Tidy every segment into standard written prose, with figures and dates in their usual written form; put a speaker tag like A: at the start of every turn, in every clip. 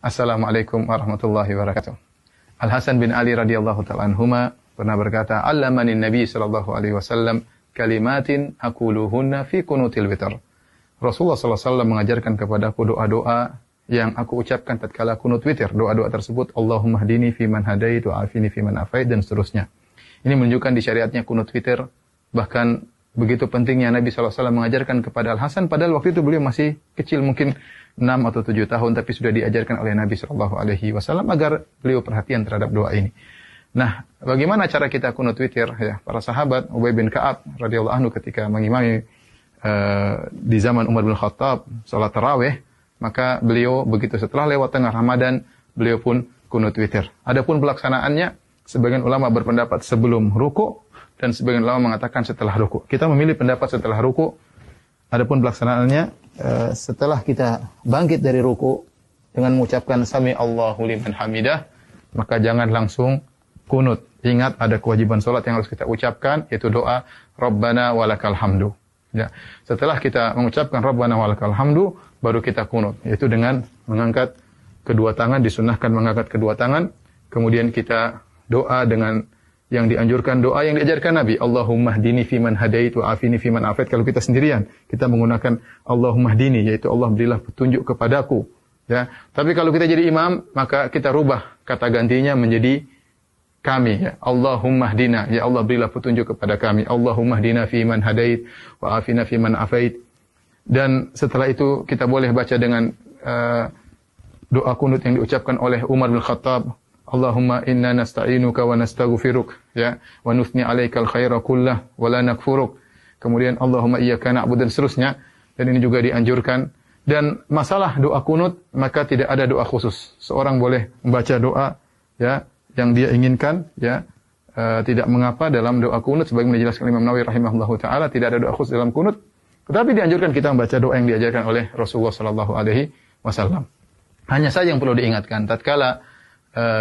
A: Assalamualaikum warahmatullahi wabarakatuh. Al-Hasan bin Ali radhiyallahu ta'ala anhuma pernah berkata, "Allamani Nabi sallallahu alaihi wasallam kalimatin aquluhunna fi qunutil witr." Rasulullah sallallahu alaihi wasallam mengajarkan kepadaku doa-doa yang aku ucapkan tatkala kunut witir. Doa-doa tersebut, Allahumma hdini fi man hadait wa afini fi man afait, dan seterusnya. Ini menunjukkan di syariatnya kunut witir. Bahkan begitu pentingnya Nabi sallallahu alaihi wasallam mengajarkan kepada Al-Hasan, padahal waktu itu beliau masih kecil, mungkin 6 atau 7 tahun, tapi sudah diajarkan oleh Nabi sallallahu alaihi wasallam agar beliau perhatian terhadap doa ini. Nah, bagaimana cara kita kunut witir? Ya, para sahabat, Ubay bin Ka'ab radhiyallahu anhu ketika mengimami di zaman Umar bin Khattab salat tarawih, maka beliau begitu setelah lewat tengah Ramadan, beliau pun kunut witir. Adapun pelaksanaannya, sebagian ulama berpendapat sebelum ruku dan sebagian ulama mengatakan setelah ruku. Kita memilih pendapat setelah ruku. Adapun pelaksanaannya setelah kita bangkit dari ruku dengan mengucapkan sami Allahu liman hamidah, maka jangan langsung kunut. Ingat ada kewajiban salat yang harus kita ucapkan, yaitu doa Rabbana walakal hamdu. Ya. Setelah kita mengucapkan Rabbana walakal hamdu, baru kita kunut, yaitu dengan mengangkat kedua tangan, disunahkan mengangkat kedua tangan, kemudian kita doa dengan yang dianjurkan, doa yang diajarkan Nabi, Allahumma hdini fiman hadait wa afini fiman afait. Kalau kita sendirian, kita menggunakan Allahumma hdini, yaitu Allah berilah petunjuk kepadaku. Ya. Tapi kalau kita jadi imam, maka kita rubah kata gantinya menjadi kami. Ya. Allahumma hdina, ya Allah berilah petunjuk kepada kami. Allahumma hdina fiman hadait wa afina fiman afait. Dan setelah itu kita boleh baca dengan doa kunut yang diucapkan oleh Umar bin Khattab. Allahumma inna nasta'inuka wa nastaghfiruk, ya, wa nuthni 'alaikal khaira kullah wa la nakfuruk. Kemudian Allahumma iyyaka na'budu, dan seterusnya. Dan ini juga dianjurkan. Dan masalah doa kunut, maka tidak ada doa khusus. Seorang boleh membaca doa, ya, yang dia inginkan, ya, tidak mengapa dalam doa kunut, sebagaimana dijelaskan Imam Nawawi rahimahullahu taala, tidak ada doa khusus dalam kunut. Tetapi dianjurkan kita membaca doa yang diajarkan oleh Rasulullah sallallahu alaihi wasallam. Hanya saja yang perlu diingatkan, tatkala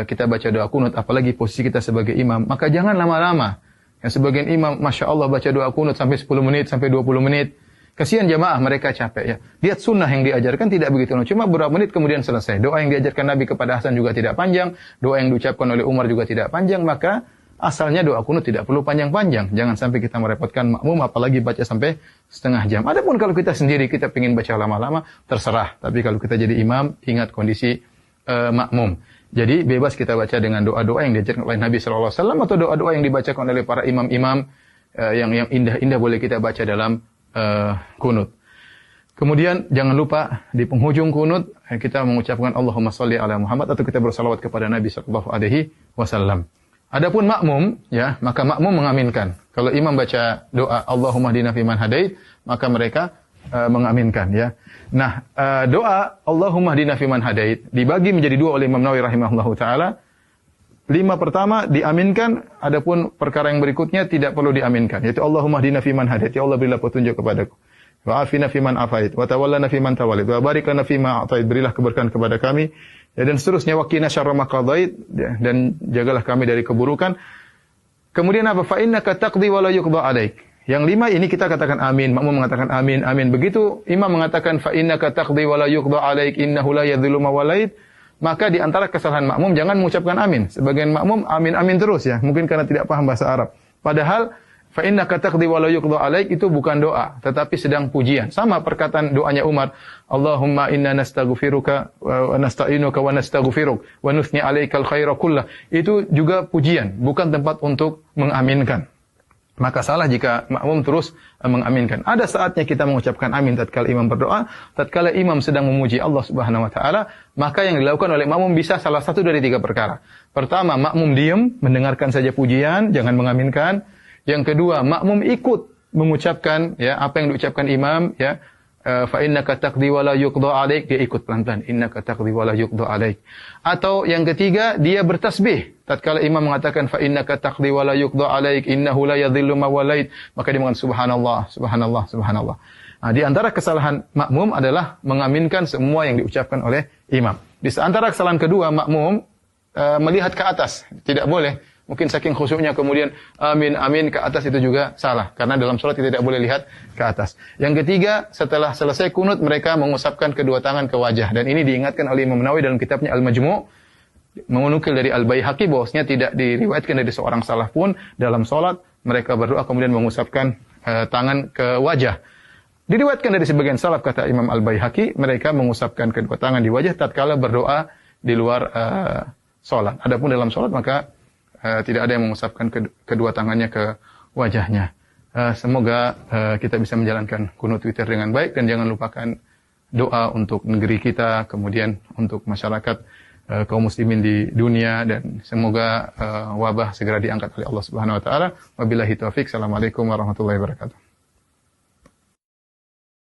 A: kita baca doa kunut, apalagi posisi kita sebagai imam, maka jangan lama-lama. Yang sebagian imam, Masya Allah, baca doa kunut sampai 10 menit, sampai 20 menit. Kasihan jamaah, mereka capek ya. Lihat sunnah yang diajarkan tidak begitu lama, cuma beberapa menit kemudian selesai. Doa yang diajarkan Nabi kepada Hasan juga tidak panjang, doa yang diucapkan oleh Umar juga tidak panjang, maka asalnya doa kunut tidak perlu panjang-panjang. Jangan sampai kita merepotkan makmum, apalagi baca sampai setengah jam. Adapun kalau kita sendiri, kita ingin baca lama-lama, terserah. Tapi kalau kita jadi imam, ingat kondisi makmum. Jadi bebas kita baca dengan doa-doa yang diajarkan oleh Nabi sallallahu alaihi wasallam atau doa-doa yang dibacakan oleh para imam-imam yang indah-indah boleh kita baca dalam kunut. Kemudian jangan lupa di penghujung kunut kita mengucapkan Allahumma shalli ala Muhammad atau kita bersalawat kepada Nabi sallallahu alaihi wasallam. Adapun makmum, ya, maka makmum mengaminkan. Kalau imam baca doa Allahumma hdina fiman hadait, maka mereka mengaminkan, ya. Nah, doa Allahumma hdina fiman hadait dibagi menjadi 2 oleh Imam Nawawi rahimahullahu taala. 5 pertama diaminkan, adapun perkara yang berikutnya tidak perlu diaminkan, yaitu Allahumma hdina fiman hadait, ya Allah berilah petunjuk kepadaku. Wa afina fiman afait, wa tawallana fiman tawallait, wa barik lana fima a'tait, berilah keberkahan kepada kami, ya, dan seterusnya, wa qina syarra ma qadait, ya, dan jagalah kami dari keburukan. Kemudian apa? Fa innaka taqdi wa la yuqda 'alaik. Yang 5 ini kita katakan amin, makmum mengatakan amin, amin. Begitu imam mengatakan fa innaka taqdi wa la yuqda 'alaik innahu la yadhillu ma walait, maka di antara kesalahan makmum jangan mengucapkan amin. Sebagian makmum amin amin terus, ya, mungkin karena tidak paham bahasa Arab. Padahal fa innaka taqdi wa la yuqda 'alaik itu bukan doa, tetapi sedang pujian. Sama perkataan doanya Umar, Allahumma inna nastaghfiruka wa nasta'inuka wa nastaghfiruk wa nuthni 'alaikal khaira kullah. Itu juga pujian, bukan tempat untuk mengaminkan. Maka salah jika makmum terus mengaminkan. Ada saatnya kita mengucapkan amin tatkala imam berdoa, tatkala imam sedang memuji Allah Subhanahu wa taala, maka yang dilakukan oleh makmum bisa salah satu dari 3 perkara. Pertama, makmum diam, mendengarkan saja pujian, jangan mengaminkan. Yang kedua, makmum ikut mengucapkan, ya, apa yang diucapkan imam, ya. Fa innaka taqdi wa la yuqda 'alaik, dia ikut pelan-pelan, innaka taqdi wa la yuqda 'alaik. Atau yang ketiga, dia bertasbih tatkala imam mengatakan fa innaka taqdi wa la yuqda 'alaik innahu la yadhillu ma walait, maka dia mengatakan subhanallah subhanallah subhanallah. Nah, di antara kesalahan makmum adalah mengaminkan semua yang diucapkan oleh imam. Di antara kesalahan kedua, makmum melihat ke atas, tidak boleh mungkin saking khusyuknya kemudian amin amin ke atas, itu juga salah. Karena dalam salat kita tidak boleh lihat ke atas. Yang ketiga, setelah selesai kunut mereka mengusapkan kedua tangan ke wajah, dan ini diingatkan oleh Imam Nawawi dalam kitabnya Al-Majmu', menukil dari Al-Baihaqi bahwasanya tidak diriwayatkan dari seorang salaf pun dalam salat mereka berdoa kemudian mengusapkan tangan ke wajah. Diriwayatkan dari sebagian salaf, kata Imam Al-Baihaqi, mereka mengusapkan kedua tangan di wajah tatkala berdoa di luar salat. Adapun dalam salat maka tidak ada yang mengusapkan kedua tangannya ke wajahnya. Semoga kita bisa menjalankan kunut witir dengan baik, dan jangan lupakan doa untuk negeri kita, kemudian untuk masyarakat kaum muslimin di dunia, dan semoga wabah segera diangkat oleh Allah Subhanahu wa taala. Wabillahi taufik. Assalamualaikum warahmatullahi wabarakatuh.